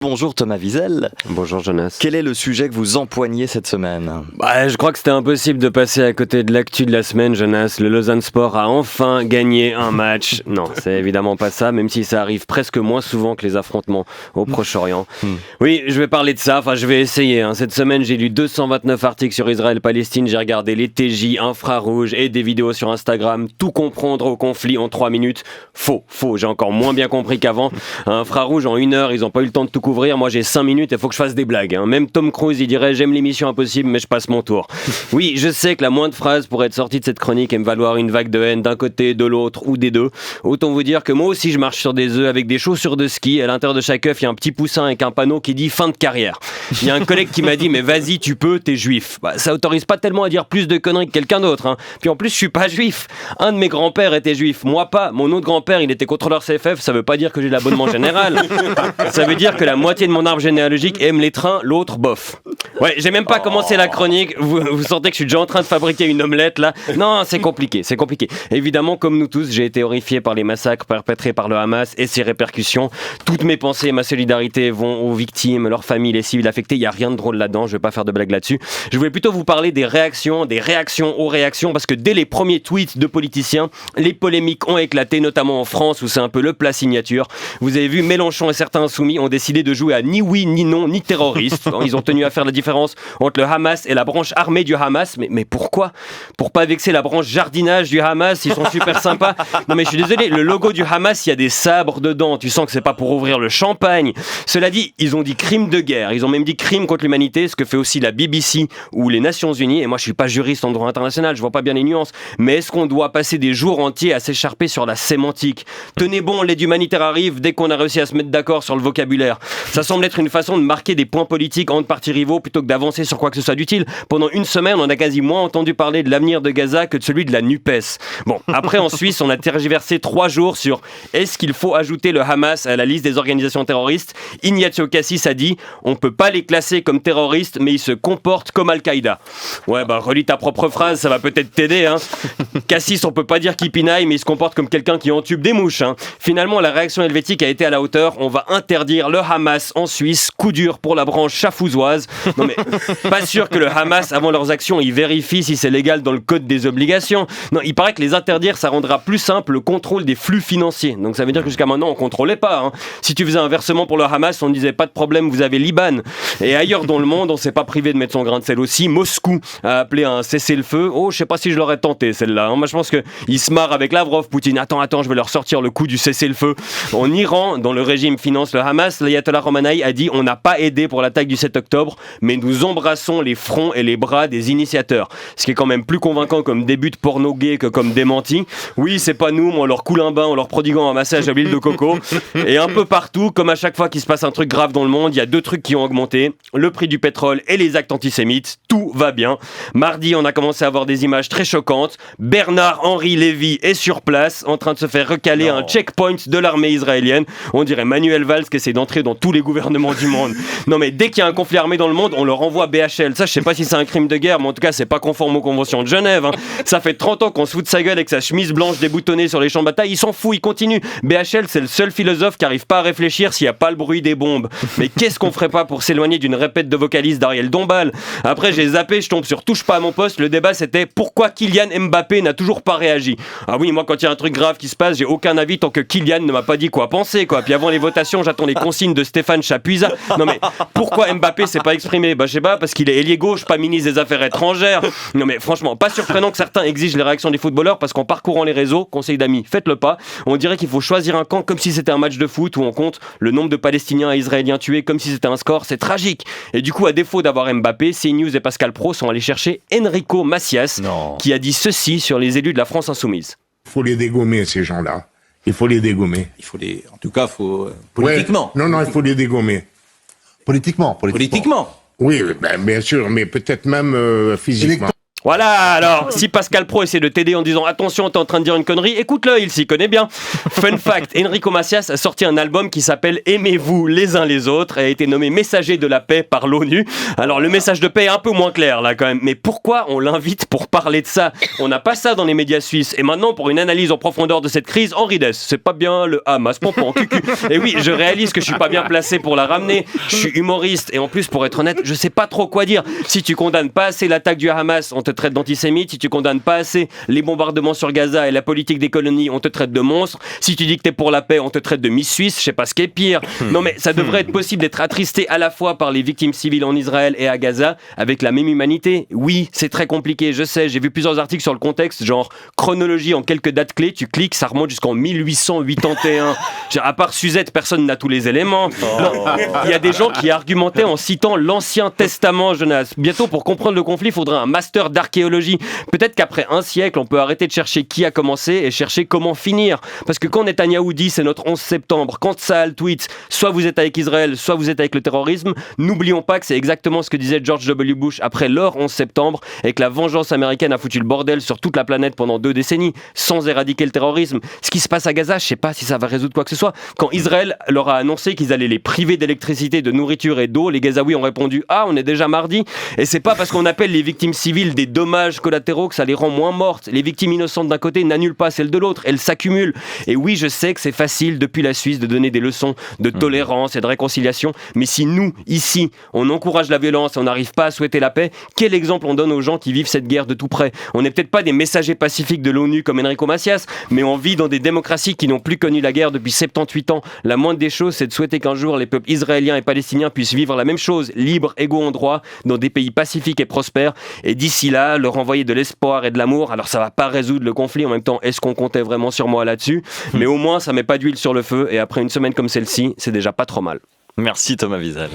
Bonjour Thomas Wiesel. Bonjour Jonas. Quel est le sujet que vous empoignez cette semaine ? Je crois que c'était impossible de passer à côté de l'actu de la semaine, Jonas. Le Lausanne Sport a enfin gagné un match. Non, c'est évidemment pas ça, même si ça arrive presque moins souvent que les affrontements au Proche-Orient. Oui, je vais parler de ça, je vais essayer. Cette semaine, j'ai lu 229 articles sur Israël-Palestine, j'ai regardé les TJ, infrarouges et des vidéos sur Instagram. Tout comprendre au conflit en 3 minutes. Faux, j'ai encore moins bien compris qu'avant. Infrarouge, en 1 heure, ils n'ont pas eu le temps de tout couvrir. Moi j'ai 5 minutes, il faut que je fasse des blagues. Même Tom Cruise il dirait j'aime l'émission Impossible mais je passe mon tour. Oui, je sais que la moindre phrase pour être sortie de cette chronique et me valoir une vague de haine d'un côté, de l'autre ou des deux. Autant vous dire que moi aussi je marche sur des œufs avec des chaussures de ski. À l'intérieur de chaque œuf il y a un petit poussin avec un panneau qui dit fin de carrière. Il y a un collègue qui m'a dit mais vas-y tu peux, t'es juif. Ça autorise pas tellement à dire plus de conneries que quelqu'un d'autre. Puis en plus je suis pas juif. Un de mes grands-pères était juif, moi pas. Mon autre grand-père il était contrôleur CFF, ça veut pas dire que j'ai l'abonnement général. Ça veut dire que la moitié de mon arbre généalogique aime les trains, l'autre bof. Ouais, j'ai même pas commencé la chronique, vous sentez que je suis déjà en train de fabriquer une omelette là. Non, c'est compliqué. Évidemment, comme nous tous, j'ai été horrifié par les massacres perpétrés par le Hamas et ses répercussions. Toutes mes pensées et ma solidarité vont aux victimes, leurs familles, les civils affectés. Il y a rien de drôle là-dedans, je vais pas faire de blagues là-dessus. Je voulais plutôt vous parler des réactions aux réactions, parce que dès les premiers tweets de politiciens, les polémiques ont éclaté, notamment en France où c'est un peu le plat signature. Vous avez vu, Mélenchon et certains insoumis ont décidé de jouer à ni oui, ni non, ni terroriste. Ils ont tenu à faire la différence entre le Hamas et la branche armée du Hamas. Mais pourquoi ? Pour pas vexer la branche jardinage du Hamas, ils sont super sympas. Non mais je suis désolé, le logo du Hamas, il y a des sabres dedans. Tu sens que c'est pas pour ouvrir le champagne. Cela dit, ils ont dit crime de guerre. Ils ont même dit crime contre l'humanité, ce que fait aussi la BBC ou les Nations Unies. Et moi, je suis pas juriste en droit international, je vois pas bien les nuances. Mais est-ce qu'on doit passer des jours entiers à s'écharper sur la sémantique ? Tenez bon, l'aide humanitaire arrive dès qu'on a réussi à se mettre d'accord sur le vocabulaire. Ça semble être une façon de marquer des points politiques entre partis rivaux plutôt que d'avancer sur quoi que ce soit d'utile. Pendant une semaine, on a quasi moins entendu parler de l'avenir de Gaza que de celui de la NUPES. Bon, après en Suisse, on a tergiversé 3 jours sur est-ce qu'il faut ajouter le Hamas à la liste des organisations terroristes. Ignacio Cassis a dit on peut pas les classer comme terroristes, mais ils se comportent comme Al-Qaïda. Ouais, relis ta propre phrase, ça va peut-être t'aider. Cassis, on peut pas dire qu'il pinaille, mais il se comporte comme quelqu'un qui entube des mouches. Finalement, la réaction helvétique a été à la hauteur. On va interdire le Hamas en Suisse, coup dur pour la branche chafouzoise. Non mais, pas sûr que le Hamas, avant leurs actions, ils vérifient si c'est légal dans le code des obligations. Non, il paraît que les interdire, ça rendra plus simple le contrôle des flux financiers. Donc ça veut dire que jusqu'à maintenant, on contrôlait pas. Si tu faisais un versement pour le Hamas, on disait pas de problème, vous avez l'IBAN. Et ailleurs dans le monde, on s'est pas privé de mettre son grain de sel aussi. Moscou a appelé à un cessez-le-feu. Oh, je sais pas si je l'aurais tenté celle-là. Moi, je pense qu'ils se marrent avec Lavrov, Poutine. Attends, je vais leur sortir le coup du cessez-le-feu. En Iran, dans le régime finance le Hamas, l'ayatollah Khomeini a dit on n'a pas aidé pour l'attaque du 7 octobre, mais nous embrassons les fronts et les bras des initiateurs. Ce qui est quand même plus convaincant comme début de porno gay que comme démenti. Oui, c'est pas nous, mais on leur coule un bain en leur prodiguant un massage à l'huile de coco. Et un peu partout, comme à chaque fois qu'il se passe un truc grave dans le monde, il y a 2 trucs qui ont augmenté, le prix du pétrole et les actes antisémites. Tout va bien. Mardi, on a commencé à avoir des images très choquantes. Bernard-Henri Lévy est sur place, en train de se faire recaler un checkpoint de l'armée israélienne. On dirait Manuel Valls qui essaie d'entrer dans tous les gouvernements du monde. Non mais dès qu'il y a un conflit armé dans le monde, on leur envoie BHL. Ça, je sais pas si c'est un crime de guerre, mais en tout cas, c'est pas conforme aux conventions de Genève. Ça fait 30 ans qu'on se fout de sa gueule avec sa chemise blanche déboutonnée sur les champs de bataille. Il s'en fout, il continue. BHL, c'est le seul philosophe qui arrive pas à réfléchir s'il y a pas le bruit des bombes. Mais qu'est-ce qu'on ferait pas pour s'éloigner d'une répète de vocaliste d'Ariel Dombal ? Après, j'ai zappé, je tombe sur Touche pas à mon poste. Le débat, c'était pourquoi Kylian Mbappé n'a toujours pas réagi. Ah oui, moi, quand il y a un truc grave qui se passe, j'ai aucun avis tant que Kylian ne m'a pas dit quoi penser, quoi. Puis avant les votations, j'attends les consignes de Stéphane Chapuisat. Non mais pourquoi Mbappé s'est pas exprimé ? Je sais pas, parce qu'il est ailier gauche, pas ministre des Affaires étrangères. Non mais franchement, pas surprenant que certains exigent les réactions des footballeurs, parce qu'en parcourant les réseaux, conseil d'amis, faites-le pas. On dirait qu'il faut choisir un camp comme si c'était un match de foot où on compte le nombre de Palestiniens et Israéliens tués comme si c'était un score. C'est tragique. Et du coup, à défaut d'avoir Mbappé, CNews et Pascal Pro sont allés chercher Enrico Macias, qui a dit ceci sur les élus de la France insoumise. Il faut les dégommer, ces gens-là. Il faut les dégommer. En tout cas, politiquement. Ouais. Non, il faut les dégommer. Politiquement. Oui, bien sûr, mais peut-être même physiquement. Voilà, alors, si Pascal Pro essaie de t'aider en disant attention, t'es en train de dire une connerie, écoute-le, il s'y connaît bien. Fun fact, Enrico Macias a sorti un album qui s'appelle Aimez-vous les uns les autres et a été nommé messager de la paix par l'ONU. Alors, le message de paix est un peu moins clair là quand même, mais pourquoi on l'invite pour parler de ça ? On n'a pas ça dans les médias suisses. Et maintenant, pour une analyse en profondeur de cette crise, Henri Dess, c'est pas bien le Hamas, pompon, cucu. Et oui, je réalise que je suis pas bien placé pour la ramener. Je suis humoriste et en plus, pour être honnête, je sais pas trop quoi dire. Si tu condamnes pas assez l'attaque du Hamas, on te traite d'antisémite. Si tu condamnes pas assez les bombardements sur Gaza et la politique des colonies, on te traite de monstre. Si tu dis que t'es pour la paix, on te traite de Miss Suisse. Je sais pas ce qui est pire. Non mais ça devrait être possible d'être attristé à la fois par les victimes civiles en Israël et à Gaza avec la même humanité. Oui, c'est très compliqué, je sais. J'ai vu plusieurs articles sur le contexte, genre chronologie en quelques dates clés. Tu cliques, ça remonte jusqu'en 1881. À part Suzette, personne n'a tous les éléments. Non, il y a des gens qui argumentaient en citant l'Ancien Testament, Jonas. Bientôt, pour comprendre le conflit, il faudrait un master d'archéologie. Peut-être qu'après un siècle, on peut arrêter de chercher qui a commencé et chercher comment finir. Parce que quand Netanyahou dit c'est notre 11 septembre, quand Tsahal tweet soit vous êtes avec Israël, soit vous êtes avec le terrorisme, n'oublions pas que c'est exactement ce que disait George W. Bush après leur 11 septembre et que la vengeance américaine a foutu le bordel sur toute la planète pendant 2 décennies sans éradiquer le terrorisme. Ce qui se passe à Gaza, je sais pas si ça va résoudre quoi que ce soit. Quand Israël leur a annoncé qu'ils allaient les priver d'électricité, de nourriture et d'eau, les Gazaouis ont répondu ah on est déjà mardi. Et c'est pas parce qu'on appelle les victimes civiles des dommages collatéraux que ça les rend moins mortes. Les victimes innocentes d'un côté n'annulent pas celles de l'autre, elles s'accumulent. Et oui, je sais que c'est facile depuis la Suisse de donner des leçons de tolérance et de réconciliation, mais si nous, ici, on encourage la violence et on n'arrive pas à souhaiter la paix, quel exemple on donne aux gens qui vivent cette guerre de tout près ? On n'est peut-être pas des messagers pacifiques de l'ONU comme Enrico Macias, mais on vit dans des démocraties qui n'ont plus connu la guerre depuis 78 ans. La moindre des choses, c'est de souhaiter qu'un jour les peuples israéliens et palestiniens puissent vivre la même chose, libres, égaux en droit, dans des pays pacifiques et prospères. Et d'ici là, leur envoyer de l'espoir et de l'amour. Alors ça va pas résoudre le conflit. En même temps, est-ce qu'on comptait vraiment sur moi là-dessus ? Mais au moins, ça met pas d'huile sur le feu. Et après une semaine comme celle-ci, c'est déjà pas trop mal. Merci Thomas Wiesel.